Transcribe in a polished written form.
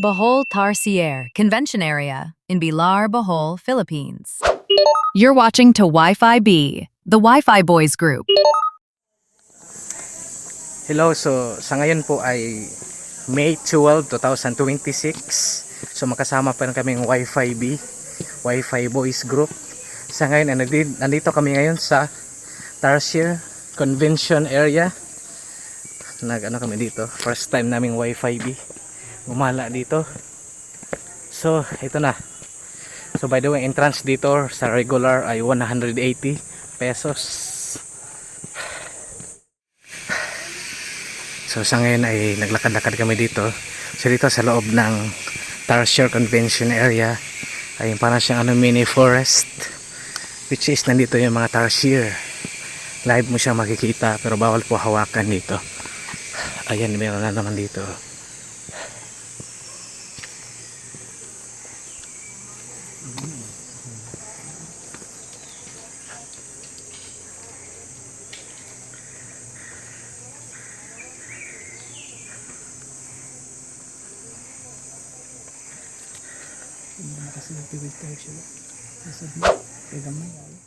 Bohol Tarsier Convention Area in Bilar, Bohol, Philippines. You're watching to Wi-Fi B, the Wi-Fi Boys group. Hello, so sa ngayon po ay May 12, 2026. So makasama pa rin kaming Wi-Fi B, Wi-Fi Boys group. Sa ngayon, nandito kami ngayon sa Tarsier Convention Area. Nag-ano kami dito, first time naming Wi-Fi B. Gumala dito. So, ito na. So by the way, entrance dito sa regular ay 180 pesos. So sa ngayon ay naglakad-lakad kami dito. So dito sa loob ng Tarsier Convention Area ay parang siyang mini forest, which is nandito yung mga tarsier. Live mo siya makikita pero bawal po hawakan dito. Ayan, meron na naman dito. Kasi nagpiwis tayo siya. Kasi gamay.